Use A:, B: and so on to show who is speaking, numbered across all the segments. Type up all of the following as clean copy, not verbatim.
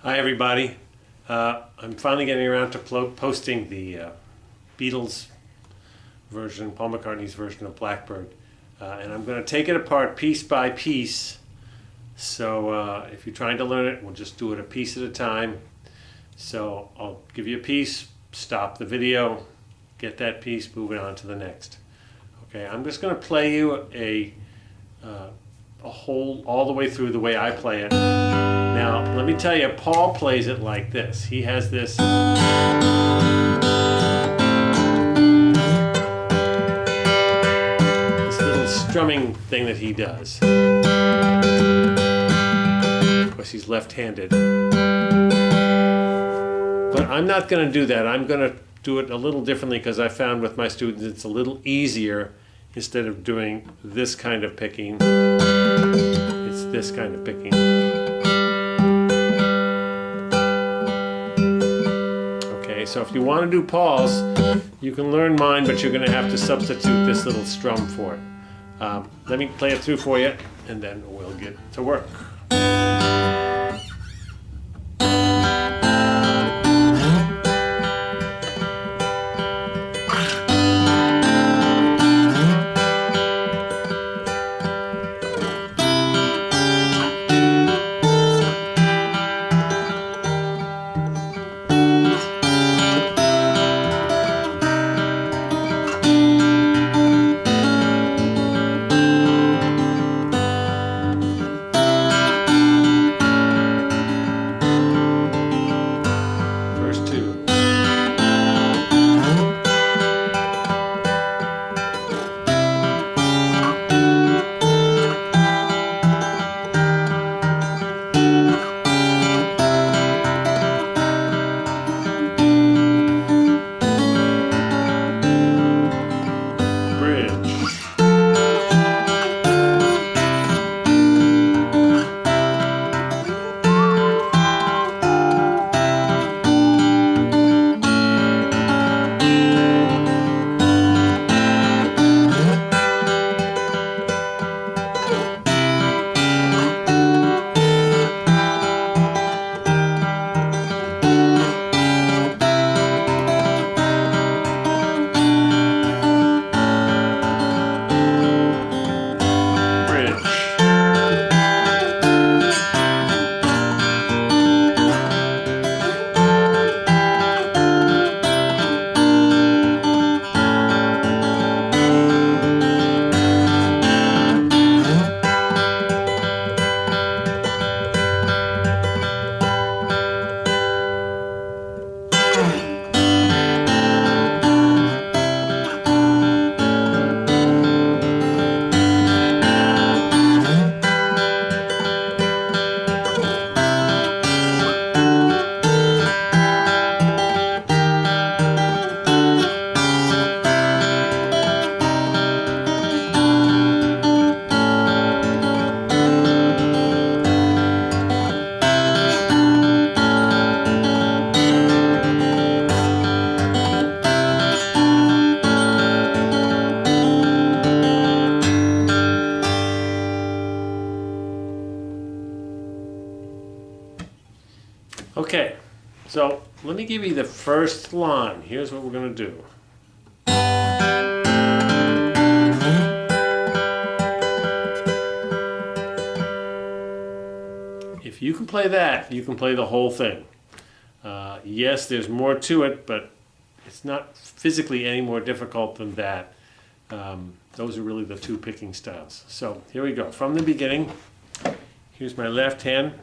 A: Hi everybody. I'm finally getting around to posting the Beatles version, Paul McCartney's version of Blackbird. And I'm going to take it apart piece by piece. So if you're trying to learn it, we'll just do it a piece at a time. So I'll give you a piece, stop the video, get that piece, move it on to the next. Okay, I'm just going to play you a whole, all the way through the way I play it. Now, let me tell you, Paul plays it like this. He has this little strumming thing that he does. Of course, he's left-handed. But I'm not going to do that. I'm going to do it a little differently because I found with my students it's a little easier. Instead of doing this kind of picking, it's this kind of picking. Okay, so if you want to do Paul's, you can learn mine, but you're going to have to substitute this little strum for it. Let me play it through for you, and then we'll get to work. Okay, so let me give you the first line. Here's what we're going to do. If you can play that, you can play the whole thing. Yes, there's more to it, but it's not physically any more difficult than that. Those are really the two picking styles. So here we go. From the beginning, here's my left hand.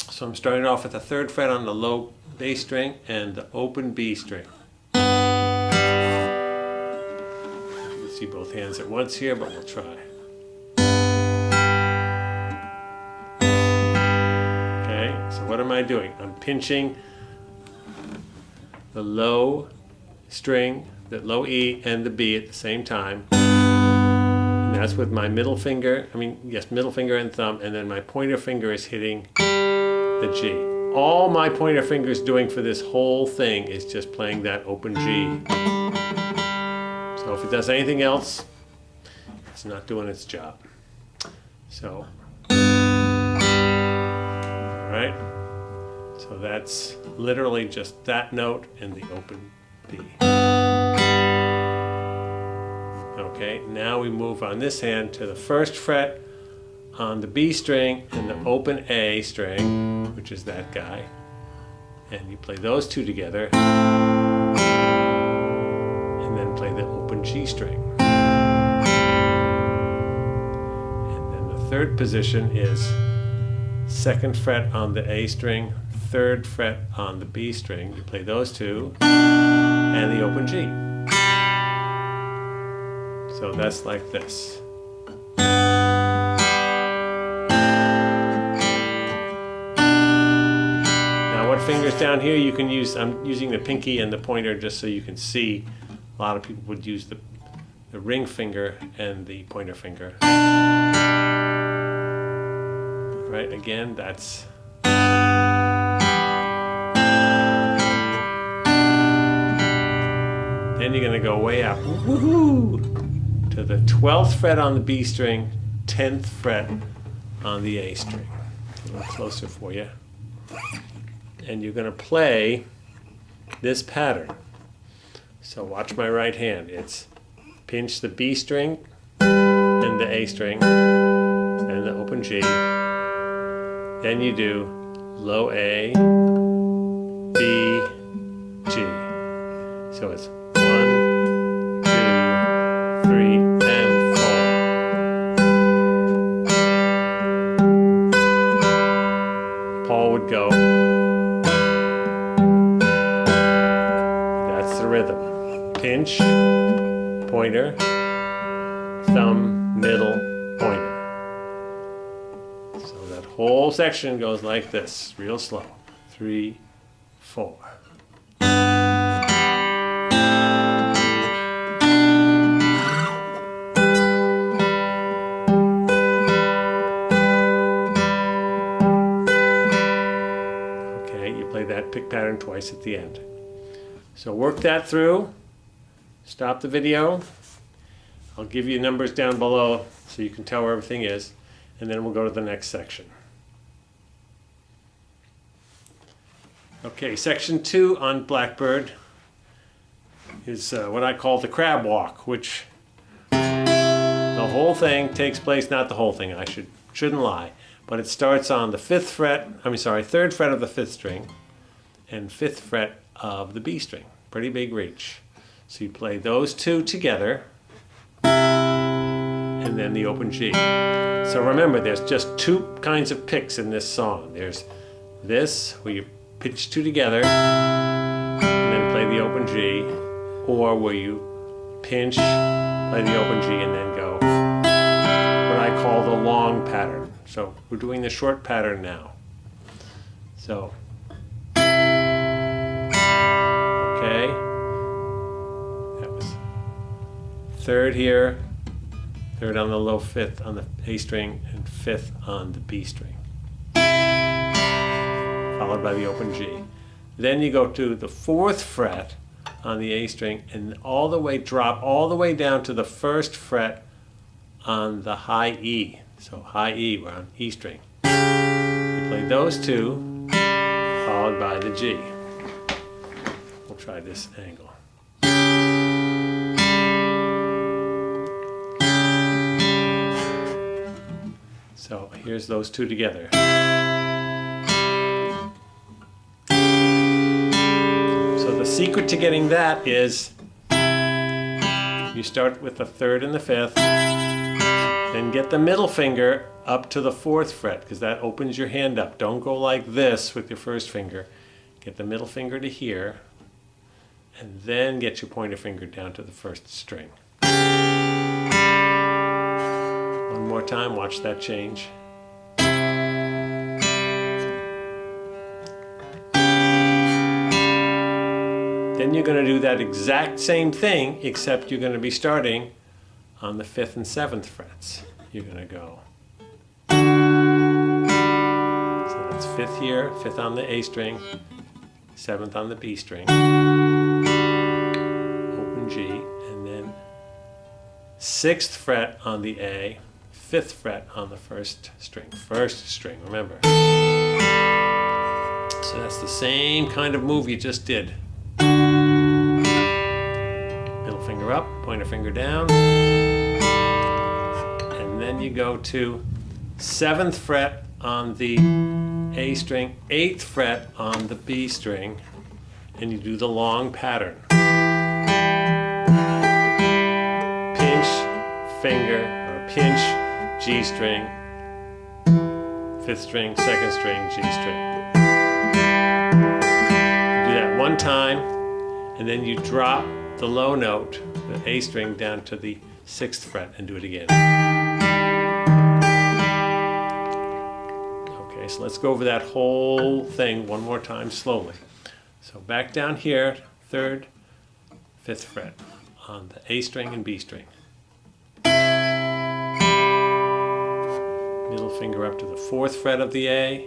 A: So I'm starting off with the 3rd fret on the low bass string and the open B string. You can see both hands at once here, but we'll try. Okay, so what am I doing? I'm pinching the low string, the low E and the B at the same time. And that's with my middle finger, middle finger and thumb, and then my pointer finger is hitting the G. All my pointer finger's doing for this whole thing is just playing that open G. So if it does anything else, it's not doing its job. So, all right. So that's literally just that note and the open B. Okay, now we move on this hand to the first fret on the B string and the open A string, which is that guy. And you play those two together, and then play the open G string. And then the third position is second fret on the A string, third fret on the B string. You play those two, and the open G. So that's like this. Now what fingers down here you can use? I'm using the pinky and the pointer just so you can see. A lot of people would use the ring finger and the pointer finger. Right, again, that's then you're going to go way up, woohoo, to the 12th fret on the B string, 10th fret on the A string. A little closer for you. And you're going to play this pattern. So watch my right hand. It's pinch the B string and the A string and the open G. Then you do low A, B, G. So it's 1, 2, 3, and 4. Paul would go. That's the rhythm. Pinch, pointer, thumb, middle, pointer. So that whole section goes like this, real slow. 3, 4. That pick pattern twice at the end. So work that through. Stop the video. I'll give you numbers down below so you can tell where everything is, and then we'll go to the next section. Okay, section 2 on Blackbird is what I call the crab walk, which the whole thing takes place, not the whole thing, I shouldn't lie, but it starts on the third fret of the 5th string and 5th fret of the B string. Pretty big reach. So you play those two together and then the open G. So remember, there's just two kinds of picks in this song. There's this, where you pitch two together and then play the open G, or where you pinch, play the open G, and then go what I call the long pattern. So we're doing the short pattern now. So okay, that was third here, third on the low 5th on the A string, and 5th on the B string, followed by the open G. Then you go to the 4th fret on the A string and drop all the way down to the 1st fret on the high E. So high E, we're on E string. You play those two, followed by the G. We'll try this angle. So here's those two together. So the secret to getting that is you start with the 3rd and the 5th, then get the middle finger up to the 4th fret, because that opens your hand up. Don't go like this with your first finger. Get the middle finger to here, and then get your pointer finger down to the 1st string. One more time, watch that change. Then you're going to do that exact same thing, except you're going to be starting on the 5th and 7th frets. You're going to go. So that's 5th here, 5th on the A string, 7th on the B string, open G, and then 6th fret on the A, 5th fret on the 1st string. 1st string, remember. So that's the same kind of move you just did. Middle finger up, pointer finger down. And then you go to 7th fret on the A string, 8th fret on the B string, and you do the long pattern. Pinch, finger, or pinch, G string, 5th string, 2nd string, G string. Do that one time, and then you drop the low note, the A string, down to the 6th fret and do it again. Okay, so let's go over that whole thing one more time slowly. So back down here, 3rd, 5th fret on the A string and B string. Middle finger up to the 4th fret of the A,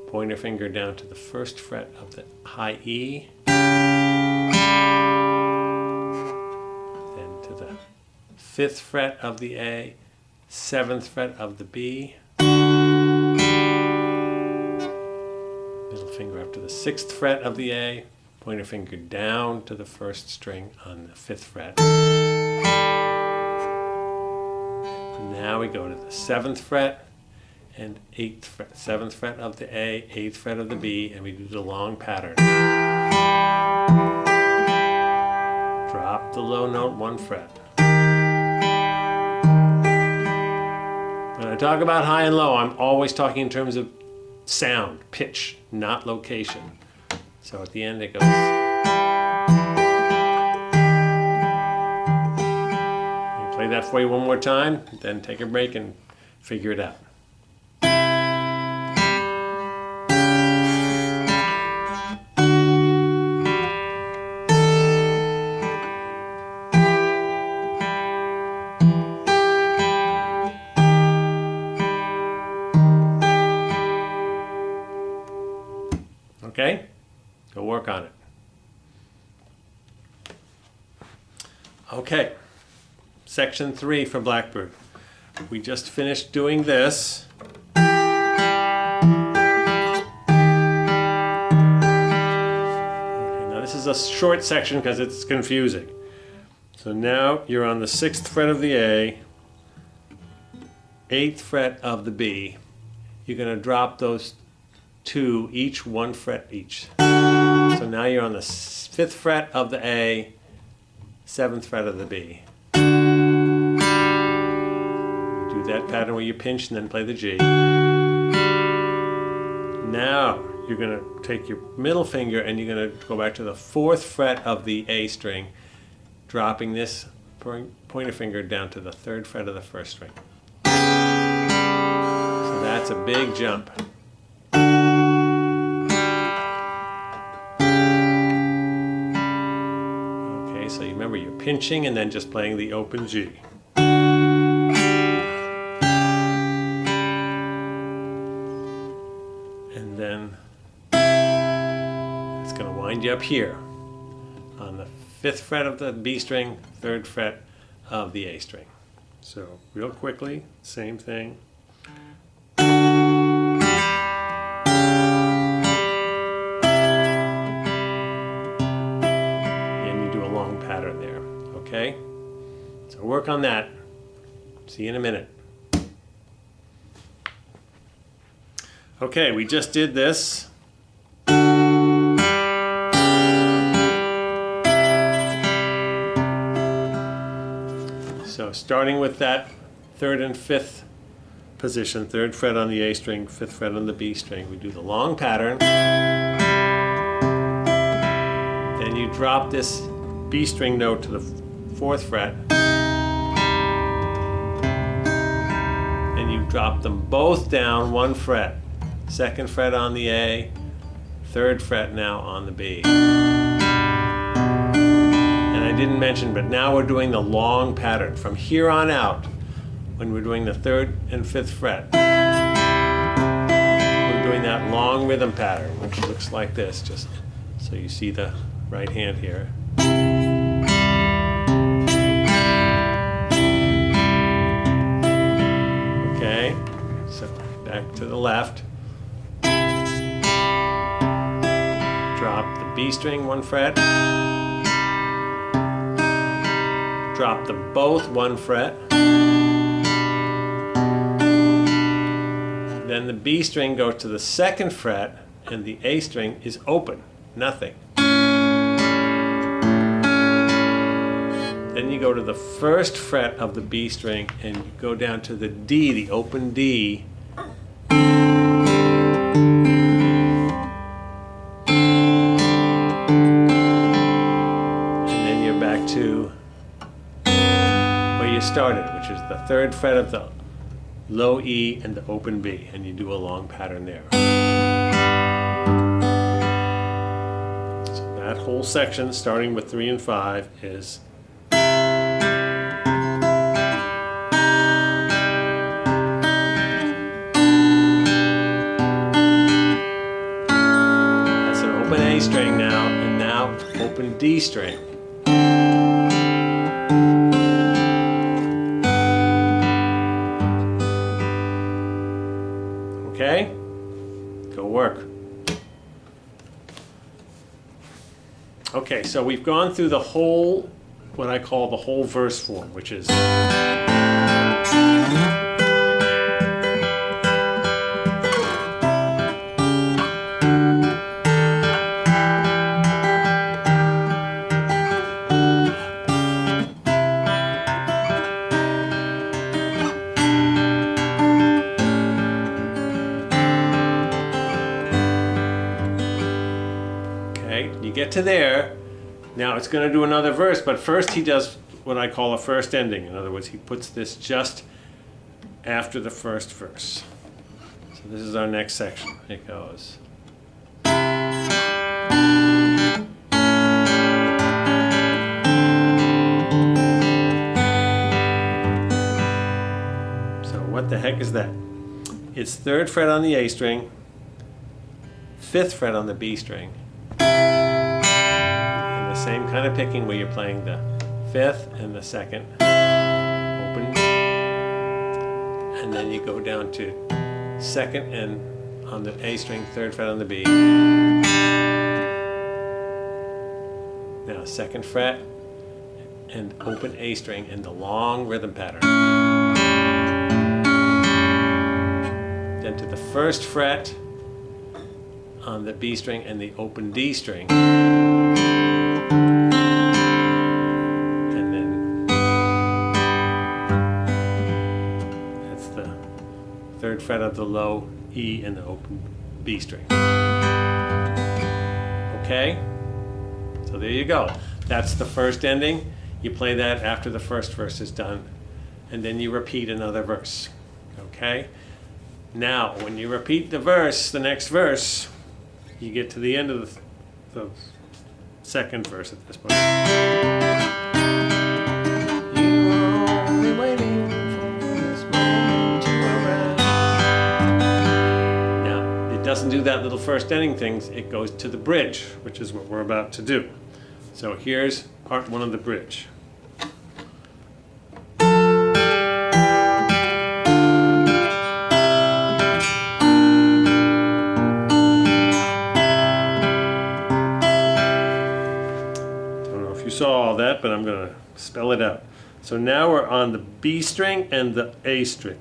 A: pointer finger down to the 1st fret of the high E, then to the 5th fret of the A, 7th fret of the B, middle finger up to the 6th fret of the A, pointer finger down to the 1st string on the 5th fret. Now we go to the 7th fret and 8th fret. 7th fret of the A, 8th fret of the B, and we do the long pattern. Drop the low note 1 fret. When I talk about high and low, I'm always talking in terms of sound, pitch, not location. So at the end it goes. Play that for you one more time, then take a break and figure it out. Okay? Go work on it. Okay. Section 3 for Blackbird. We just finished doing this. Okay, now this is a short section because it's confusing. So now you're on the 6th fret of the A, 8th fret of the B. You're going to drop those two, each 1 fret each. So now you're on the 5th fret of the A, 7th fret of the B. That pattern where you pinch and then play the G. Now you're going to take your middle finger and you're going to go back to the 4th fret of the A string, dropping this pointer finger down to the 3rd fret of the 1st string. So that's a big jump. Okay, so you remember you're pinching and then just playing the open G. And then it's going to wind you up here on the 5th fret of the B string, 3rd fret of the A string. So real quickly, same thing. And you do a long pattern there, okay? So work on that. See you in a minute. Okay, we just did this. So starting with that 3rd and 5th position, 3rd fret on the A string, 5th fret on the B string, we do the long pattern. Then you drop this B string note to the 4th fret. And you drop them both down 1 fret. 2nd fret on the A, 3rd fret now on the B. And I didn't mention, but now we're doing the long pattern. From here on out, when we're doing the 3rd and 5th fret, we're doing that long rhythm pattern, which looks like this, just so you see the right hand here. Okay, so back to the left. B string 1 fret, drop them both 1 fret, then the B string goes to the 2nd fret and the A string is open, nothing. Then you go to the 1st fret of the B string and you go down to the D, the open D. And then you're back to where you started, which is the 3rd fret of the low E and the open B, and you do a long pattern there. So that whole section, starting with 3 and 5, is open A string now, and now open D string. Okay? Go work. Okay, so we've gone through the whole, what I call the whole verse form, which is you get to there, now it's going to do another verse, but first he does what I call a first ending. In other words, he puts this just after the first verse. So this is our next section. It goes. So what the heck is that? It's 3rd fret on the A string, 5th fret on the B string, same kind of picking where you're playing the 5th and the 2nd open, and then you go down to 2nd and on the A string, 3rd fret on the B. Now 2nd fret and open A string in the long rhythm pattern. Then to the 1st fret on the B string and the open D string. Third fret of the low E and the open B string. Okay? So there you go. That's the first ending. You play that after the first verse is done, and then you repeat another verse. Okay? Now, when you repeat the verse, the next verse, you get to the end of the 2nd verse at this point. You are only waiting for this moment to arise. It doesn't do that little first ending things, it goes to the bridge, which is what we're about to do. So here's part 1 of the bridge. Don't know if you saw all that, but I'm going to spell it out. So now we're on the B string and the A string.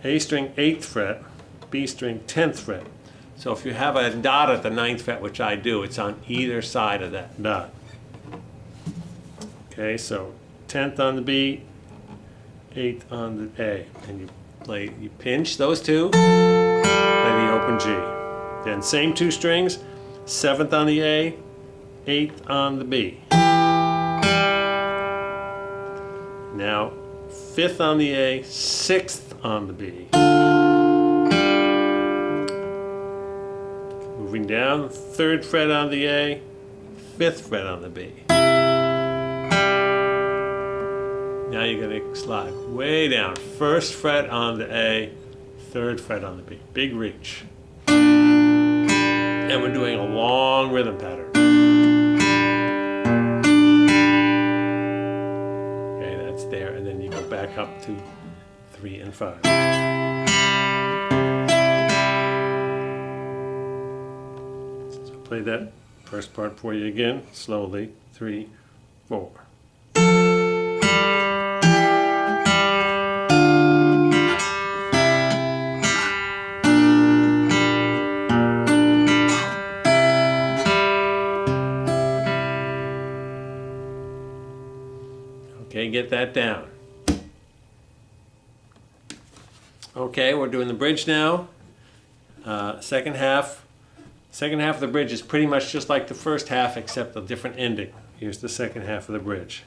A: A string 8th fret, B string 10th fret. So if you have a dot at the 9th fret, which I do, it's on either side of that dot. Okay, so 10th on the B, 8th on the A. And you pinch those two, play the open G. Then same 2 strings, 7th on the A, 8th on the B. Now 5th on the A, 6th on the B. Moving down, 3rd fret on the A, 5th fret on the B. Now you're going to slide way down, 1st fret on the A, 3rd fret on the B. Big reach. And we're doing a long rhythm pattern. Okay, that's there, and then you go back up to 3 and 5. Play that First part for you again, slowly. 3, 4. Okay, get that down. Okay, we're doing the bridge now. Second half of the bridge is pretty much just like the first half, except a different ending. Here's the second half of the bridge.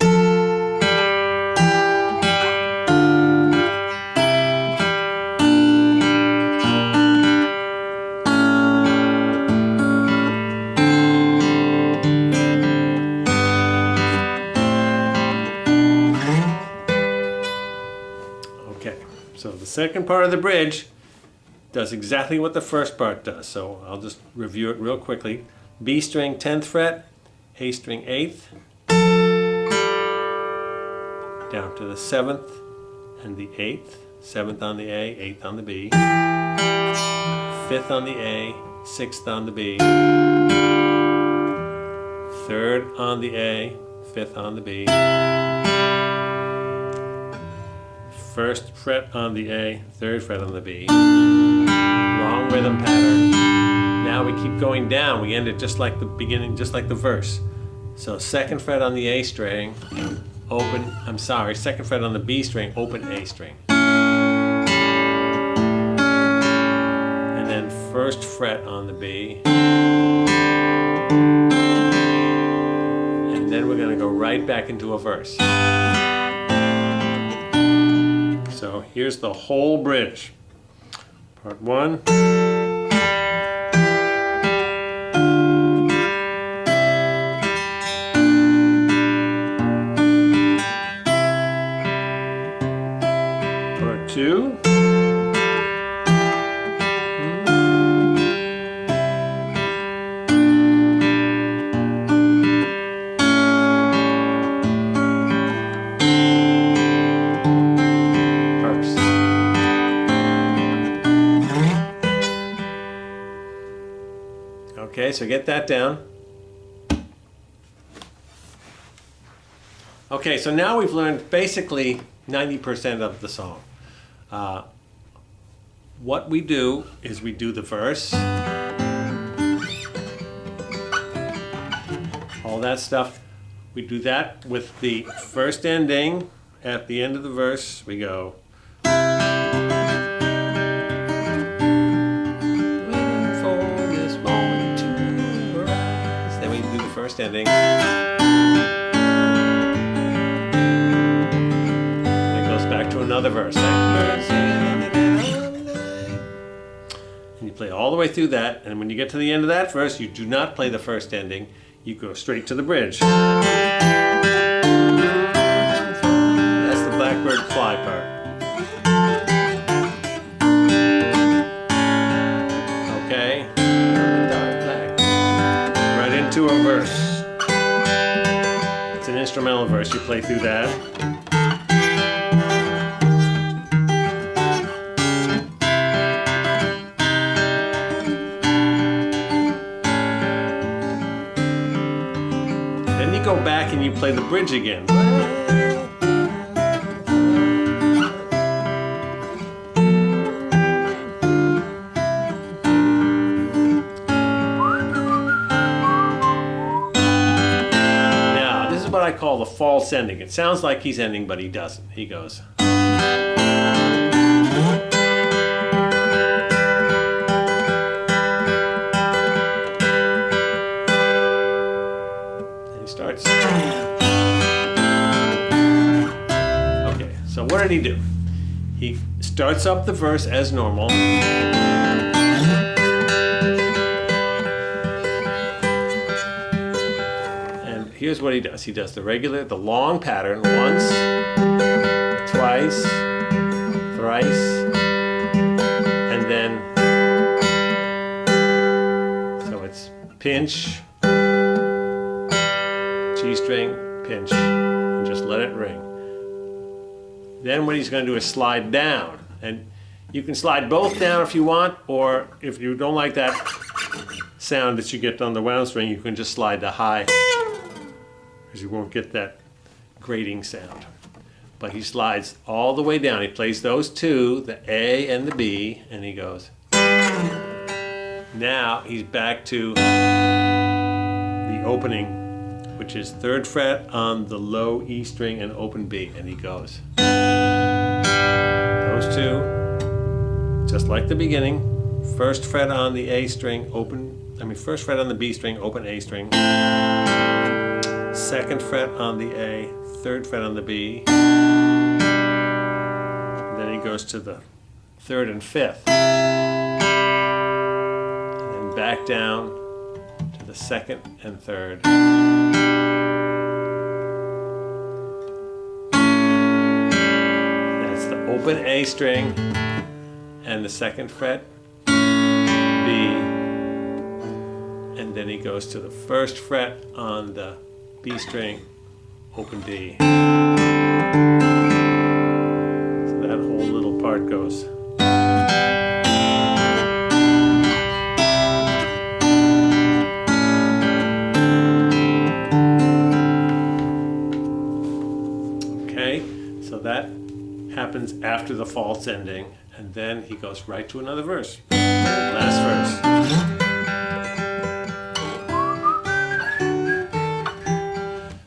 A: Okay, so the second part of the bridge does exactly what the first part does. So I'll just review it real quickly. B string 10th fret, A string 8th, down to the 7th and the 8th, 7th on the A, 8th on the B, 5th on the A, 6th on the B, 3rd on the A, 5th on the B, 1st fret on the A, 3rd fret on the B. Long rhythm pattern. Now we keep going down. We end it just like the beginning, just like the verse. So 2nd fret on the A string, second fret on the B string, open A string. And then 1st fret on the B. And then we're going to go right back into a verse. So here's the whole bridge. Part 1. Part 2. Okay, so get that down. Okay, so now we've learned basically 90% of the song. What we do is we do the verse, all that stuff. We do that with the first ending. At the end of the verse, we go. First ending. It goes back to another verse. And you play all the way through that, and when you get to the end of that verse, you do not play the first ending. You go straight to the bridge. That's the Blackbird fly part. Okay. To a verse. It's an instrumental verse. You play through that. Then you go back and you play the bridge again. What I call the false ending. It sounds like he's ending, but he doesn't. He goes. And he starts. Okay, so what did he do? He starts up the verse as normal. Here's what he does. He does the long pattern once, twice, thrice, and then, so it's pinch, G string, pinch, and just let it ring. Then what he's going to do is slide down, and you can slide both down if you want, or if you don't like that, sound that you get on the wound string, you can just slide the high, because you won't get that grating sound. But he slides all the way down. He plays those two, the A and the B, and he goes. Now he's back to the opening, which is 3rd fret on the low E string and open B, and he goes. Those two, just like the beginning, 1st fret on the A string, 1st fret on the B string, open A string, 2nd fret on the A, 3rd fret on the B, then he goes to the 3rd and 5th, and then back down to the 2nd and 3rd. That's the open A string and the 2nd fret, B, and then he goes to the 1st fret on the B string, open D. So that whole little part goes. Okay, so that happens after the false ending, and then he goes right to another verse. Last verse.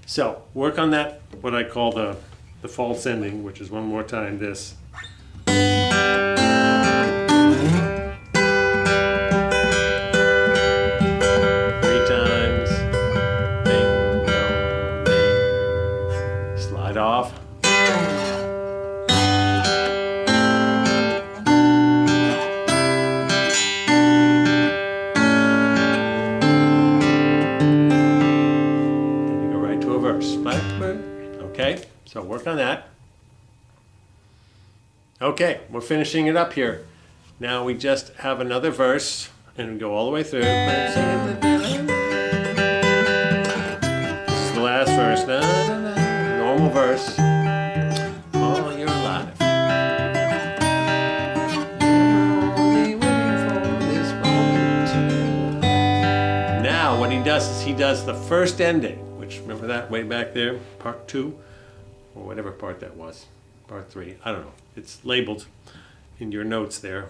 A: So work on that, what I call the false ending, which is one more time this. 3 times. Ding, dong, ding. Slide off. Blackbird. Okay, so work on that. Okay, we're finishing it up here. Now we just have another verse and go all the way through. This is the last verse. Na, na, na. Normal verse. Oh, you're alive. Now what he does is he does the first ending. Remember that way back there, part 2, or whatever part that was, part 3, I don't know. It's labeled in your notes there.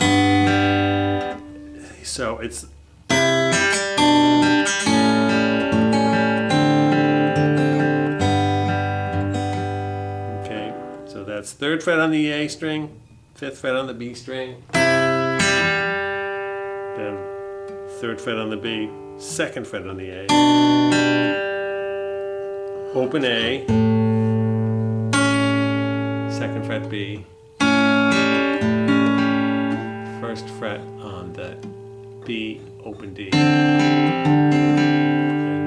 A: So it's okay. So that's 3rd fret on the A string, 5th fret on the B string, then 3rd fret on the B, 2nd fret on the A. Open A, 2nd fret B, 1st fret on the B, open D, and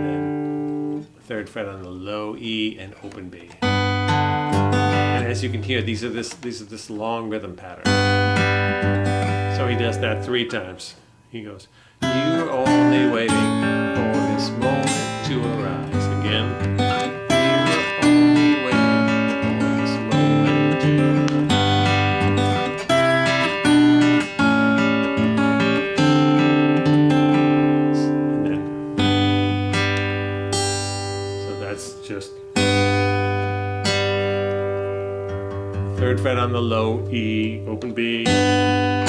A: then 3rd fret on the low E and open B. And as you can hear, these are this long rhythm pattern. So he does that 3 times. He goes, "You're only waiting for this moment to arise again." Just 3rd fret on the low E, open B, and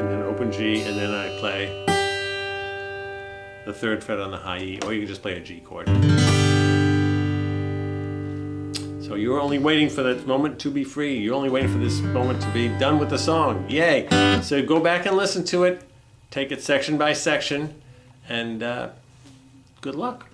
A: then open G, and then I play the 3rd fret on the high E, or you can just play a G chord. So you're only waiting for that moment to be free. You're only waiting for this moment to be done with the song. Yay! So go back and listen to it, take it section by section, and good luck.